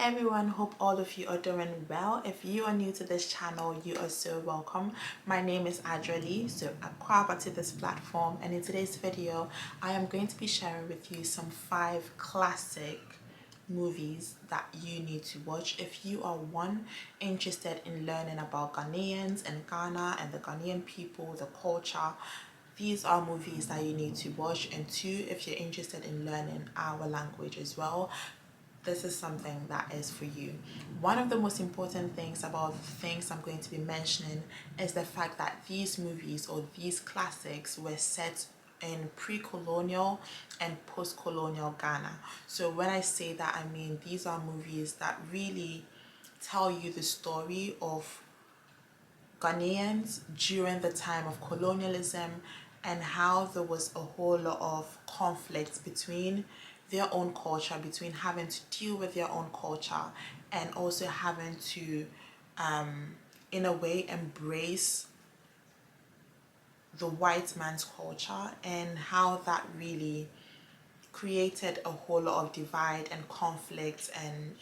everyone, hope all of you are doing well. If you are new to this channel, you are so welcome. My name is Adwoa, so Aquaba to this platform, and in today's video I am going to be sharing with you some 5 classic movies that you need to watch if you are one, interested in learning about Ghanaians and Ghana and the Ghanaian people, the culture. These are movies that you need to watch, and 2, if you're interested in learning our language as well, this is something that is for you. One of the most important things about the things I'm going to be mentioning is the fact that these movies or these classics were set in pre-colonial and post-colonial Ghana. So when I say that, I mean these are movies that really tell you the story of Ghanaians during the time of colonialism and how there was a whole lot of conflict between their own culture, between having to deal with their own culture and also having to in a way embrace the white man's culture, and how that really created a whole lot of divide and conflict, and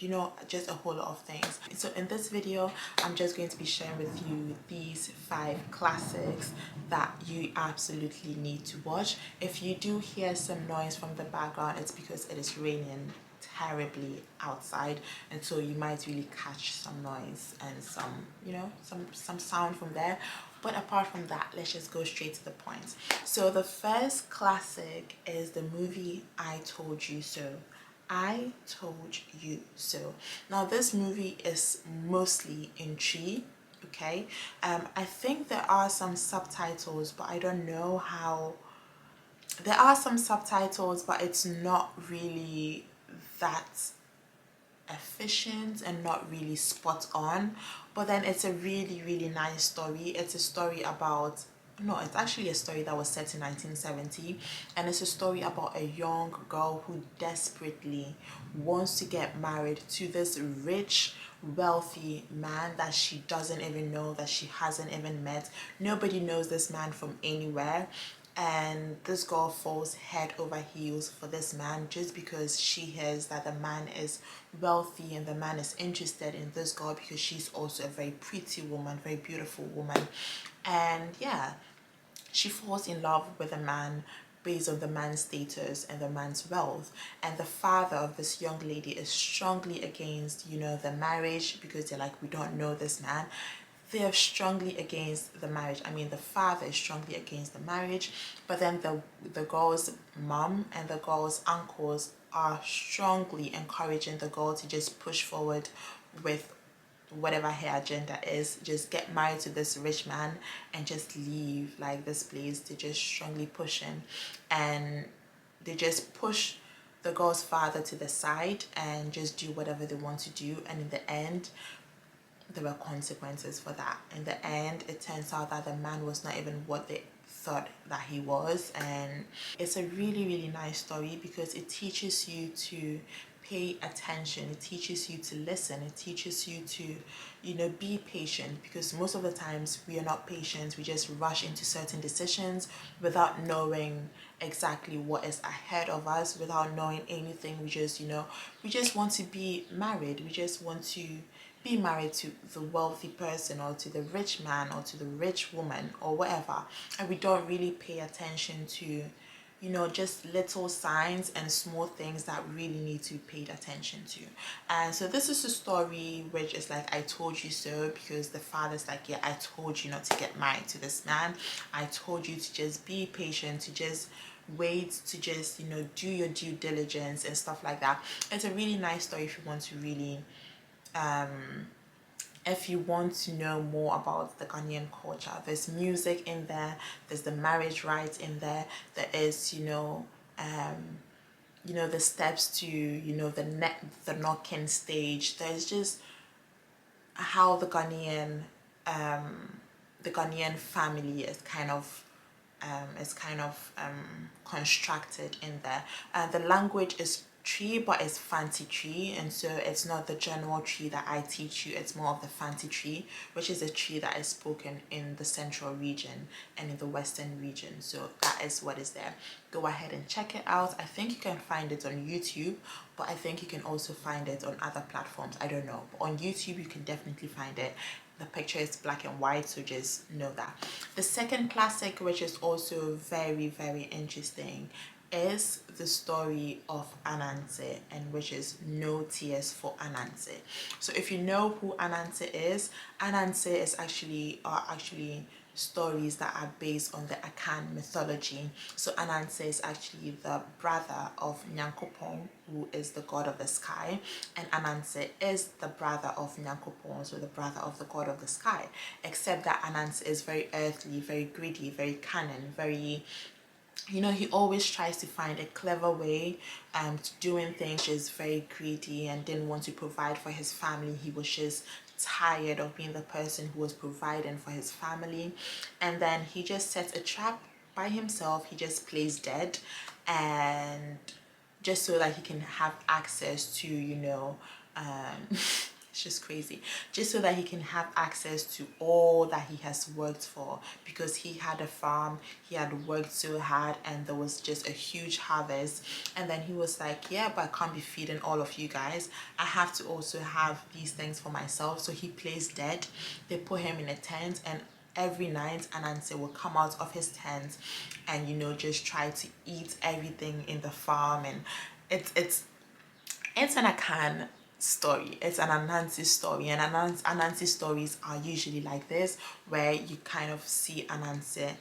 just a whole lot of things. So in this video I'm just going to be sharing with you these 5 classics that you absolutely need to watch. If you do hear some noise from the background, it's because it is raining terribly outside, and so you might really catch some noise and some sound from there. But apart from that, let's just go straight to the point. So the first classic is the movie I Told You So. I Told You So. Now this movie is mostly in Twi, okay? I think there are some subtitles, but I don't know how. There are some subtitles, but it's not really that efficient and not really spot on. But then it's a really nice story. It's a story about, no, it's actually a story that was set in 1970, and it's a story about a young girl who desperately wants to get married to this rich, wealthy man that she doesn't even know, that she hasn't even met. Nobody knows this man from anywhere, and this girl falls head over heels for this man just because she hears that the man is wealthy and the man is interested in this girl because she's also a very pretty woman, very beautiful woman. And yeah, she falls in love with a man based on the man's status and the man's wealth. And the father of this young lady is strongly against the marriage, because they're like, we don't know this man. They are strongly against the marriage. I mean, the father is strongly against the marriage, but then the girl's mom and the girl's uncles are strongly encouraging the girl to just push forward with whatever her agenda is, just get married to this rich man and just leave like this place. They're just strongly pushing, and they just push the girl's father to the side and just do whatever they want to do. And in the end, there were consequences for that. In the end, it turns out that the man was not even what they thought that he was. And it's a really nice story because it teaches you to pay attention, it teaches you to listen, it teaches you to be patient, because most of the times we are not patient. We just rush into certain decisions without knowing exactly what is ahead of us, without knowing anything. We just want to be married, we just want to be married to the wealthy person or to the rich man or to the rich woman or whatever, and we don't really pay attention to just little signs and small things that really need to be paid attention to. And so this is a story which is like, I told you so, because the father's like, yeah, I told you not to get married to this man, I told you to just be patient, to just wait, to just do your due diligence and stuff like that. It's a really nice story if you want to really if you want to know more about the Ghanaian culture. There's music in there, there's the marriage rites in there, there is the steps to the knocking stage. There's just how the Ghanaian family is kind of constructed in there. The language is tree, but it's fancy tree, and so it's not the general tree that I teach you. It's more of the fancy tree, which is a tree that is spoken in the central region and in the western region. So that is what is there. Go ahead and check it out. I think you can find it on YouTube, but I think you can also find it on other platforms. I don't know, but on YouTube you can definitely find it. The picture is black and white, so just know that. The second classic, which is also very, very interesting, is the story of Anansei, and which is No Tears for Anansei. So if you know who Anansei is actually stories that are based on the Akan mythology. So Anansei is actually the brother of Nyankopon, who is the god of the sky, and Anansei is the brother of Nyankopon, so the brother of the god of the sky, except that Anansei is very earthly, very greedy, very cunning, very, you know, he always tries to find a clever way to doing things. He's very greedy and didn't want to provide for his family. He was just tired of being the person who was providing for his family, and then he just sets a trap by himself. He just plays dead, and just so that he can have access to, you know, it's just crazy, just so that he can have access to all that he has worked for, because he had a farm, he had worked so hard, and there was just a huge harvest. And then he was like, yeah, but I can't be feeding all of you guys, I have to also have these things for myself. So he plays dead. They put him in a tent, and every night Anansei will come out of his tent and, you know, just try to eat everything in the farm. And it's an Akan story, it's an Anansei story, and Anansei stories are usually like this, where you kind of see Anansei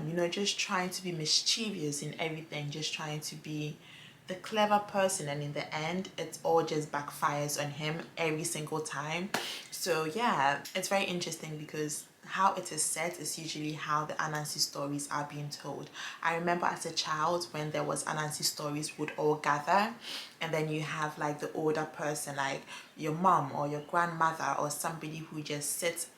you know, just trying to be mischievous in everything, just trying to be the clever person, and in the end it all just backfires on him every single time. So yeah, it's very interesting because how it is set is usually how the Anansei stories are being told. I remember as a child when there was Anansei stories would all gather, and then you have like the older person, like your mom or your grandmother or somebody who just sits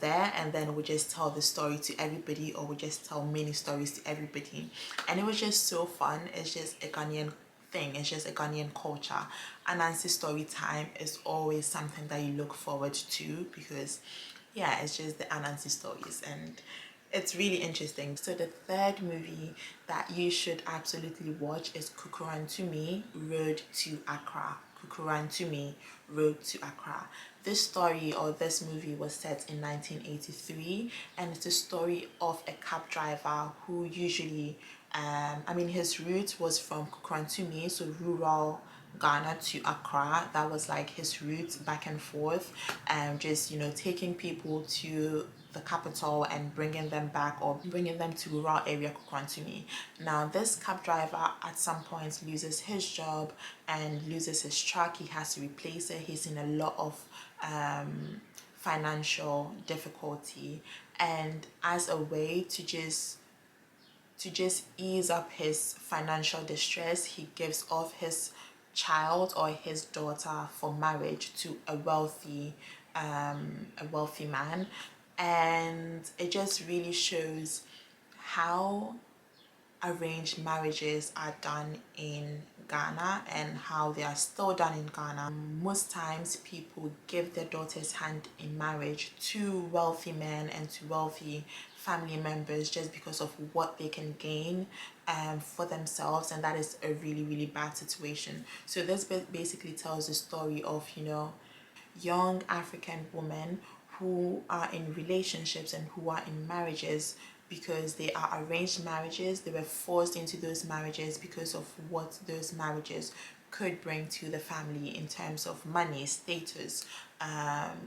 there, and then we just tell the story to everybody, or we just tell many stories to everybody. And it was just so fun. It's just a Ghanaian thing, it's just a Ghanaian culture. Anansei story time is always something that you look forward to, because yeah, it's just the Anansei stories, and it's really interesting. So the third movie that you should absolutely watch is Kukor To Me, Road to Accra. Kukor To Me, Road to Accra. This story, or this movie, was set in 1983, and it's a story of a cab driver who usually, I mean, his route was from Kukor To Me, so rural Ghana, to Accra. That was like his route back and forth, and just, you know, taking people to the capital and bringing them back, or bringing them to rural area Kukor To Me. Now this cab driver at some point loses his job and loses his truck. He has to replace it. He's in a lot of financial difficulty, and as a way to just ease up his financial distress, he gives off his child or his daughter for marriage to a wealthy man. And it just really shows how arranged marriages are done in Ghana, and how they are still done in Ghana. Most times people give their daughter's hand in marriage to wealthy men and to wealthy family members, just because of what they can gain for themselves, and that is a really, really bad situation. So this basically tells the story of, you know, young African women who are in relationships and who are in marriages because they are arranged marriages. They were forced into those marriages because of what those marriages could bring to the family in terms of money, status,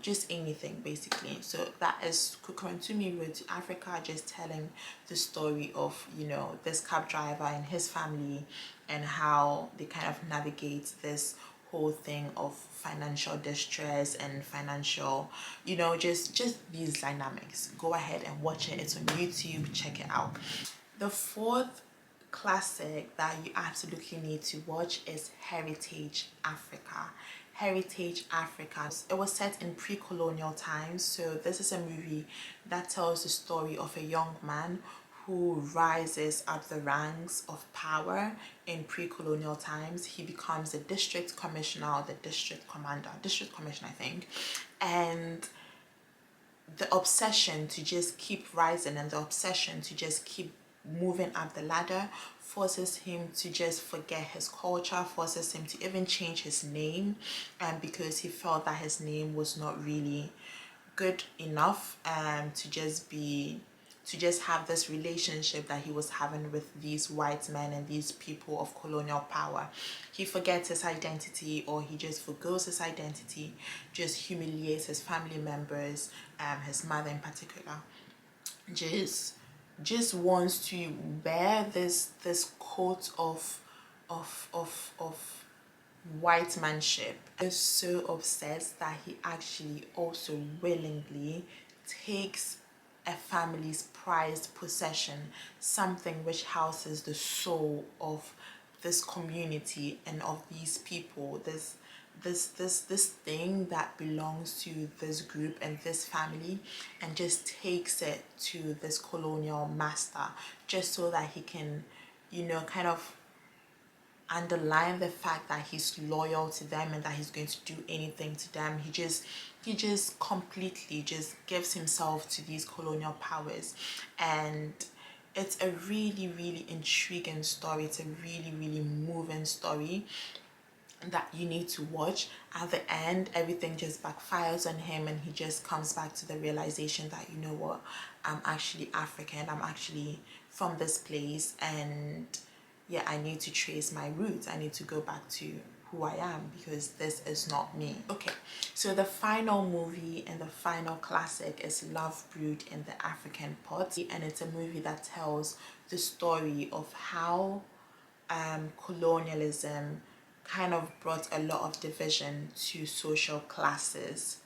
just anything basically. So that is Kukor To Me, Road to Africa, just telling the story of, you know, this cab driver and his family, and how they kind of navigate this whole thing of financial distress and financial, you know, just these dynamics. Go ahead and watch it. It's on YouTube, check it out. The fourth classic that you absolutely need to watch is Heritage Africa. Heritage Africa. It was set in pre-colonial times, so this is a movie that tells the story of a young man who rises up the ranks of power in pre-colonial times. He becomes the district commissioner or the district commissioner, I think. And the obsession to just keep rising and the obsession to just keep moving up the ladder forces him to just forget his culture, forces him to even change his name, and because he felt that his name was not really good enough to just have this relationship that he was having with these white men and these people of colonial power. He forgets his identity, or he just forgoes his identity, just humiliates his family members, his mother in particular. Just wants to bear this coat of white manship. Is so obsessed that he actually also willingly takes a family's prized possession, something which houses the soul of this community and of these people, this thing that belongs to this group and this family, and just takes it to this colonial master, just so that he can, you know, kind of underline the fact that he's loyal to them and that he's going to do anything to them. He just completely just gives himself to these colonial powers. And it's a really intriguing story. It's a really moving story that you need to watch. At the end, everything just backfires on him, and he just comes back to the realization that, you know what, I'm actually African, I'm actually from this place, and yeah, I need to trace my roots. I need to go back to who I am, because this is not me. Okay, so the final movie and the final classic is Love Brewed in the African Pot, and it's a movie that tells the story of how colonialism kind of brought a lot of division to social classes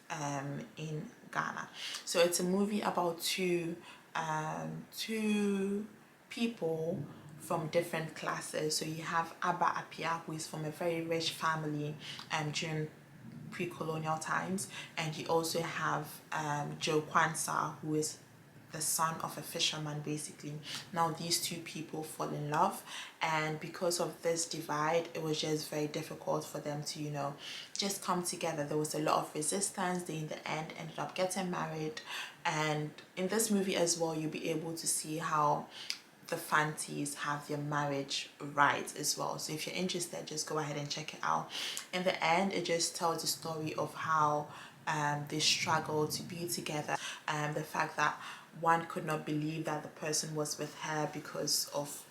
in Ghana. So it's a movie about two people from different classes. So you have Abba Apia, who is from a very rich family during pre-colonial times, and you also have Joe Kwanzaa, who is the son of a fisherman, basically. Now these two people fall in love, and because of this divide, it was just very difficult for them to, you know, just come together. There was a lot of resistance. They in the end ended up getting married. And in this movie as well, you'll be able to see how the Fantis have their marriage rights as well. So if you're interested, just go ahead and check it out. In the end, it just tells the story of how they struggle to be together, the fact that one could not believe that the person was with her because of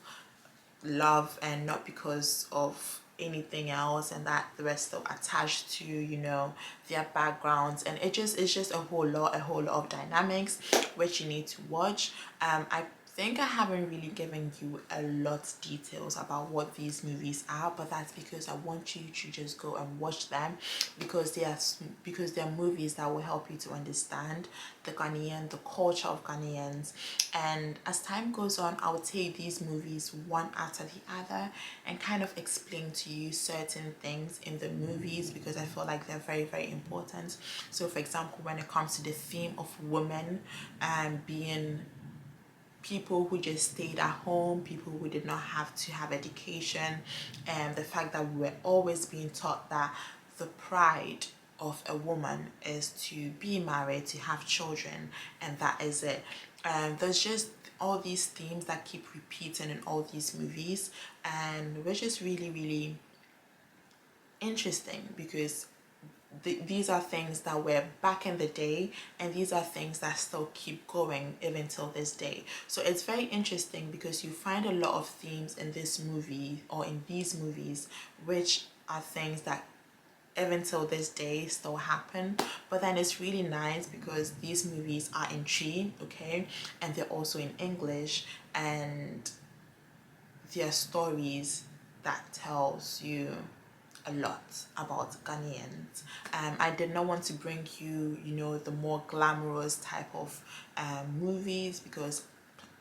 love and not because of anything else, and that they were still attached to, you know, their backgrounds. And it's just a whole lot of dynamics which you need to watch. I think I haven't really given you a lot details about what these movies are, but that's because I want you to just go and watch them, because they are movies that will help you to understand the culture of Ghanaians. And as time goes on, I will take these movies one after the other and kind of explain to you certain things in the movies, because I feel like they're very important. So for example, when it comes to the theme of women being people who just stayed at home, people who did not have to have education, and the fact that we were always being taught that the pride of a woman is to be married, to have children, and that is it. There's just all these themes that keep repeating in all these movies, and which is really interesting, because these are things that were back in the day, and these are things that still keep going even till this day. So it's very interesting, because you find a lot of themes in this movie, or in these movies, which are things that even till this day still happen. But then it's really nice because these movies are in Chi, okay, and they're also in English, and they're stories that tells you a lot about Ghanaians. I did not want to bring you, you know, the more glamorous type of movies, because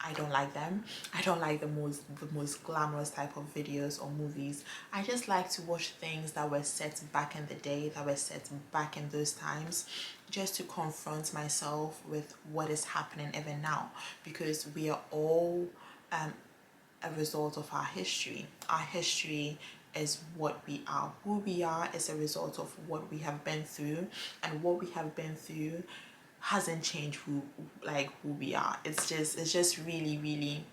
I don't like them. I don't like the most glamorous type of videos or movies. I just like to watch things that were set back in the day, that were set back in those times, just to confront myself with what is happening even now, because we are all a result of our history. Our history is what we are. Who we are is a result of what we have been through, and what we have been through hasn't changed who we are. It's just really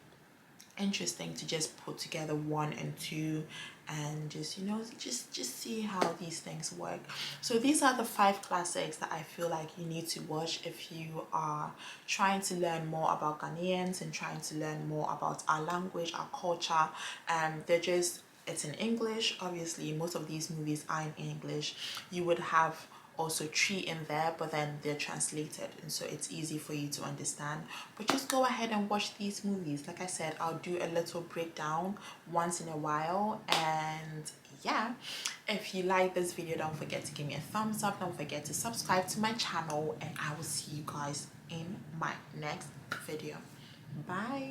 interesting to just put together one and two, and just, just see how these things work. So these are the 5 classics that I feel like you need to watch if you are trying to learn more about Ghanaians and trying to learn more about our language, our culture. It's in English. Obviously most of these movies are in English. You would have also tree in there, but then they're translated, and so it's easy for you to understand. But just go ahead and watch these movies. Like I said, I'll do a little breakdown once in a while. And yeah, if you like this video, don't forget to give me a thumbs up, don't forget to subscribe to my channel, and I will see you guys in my next video. Bye.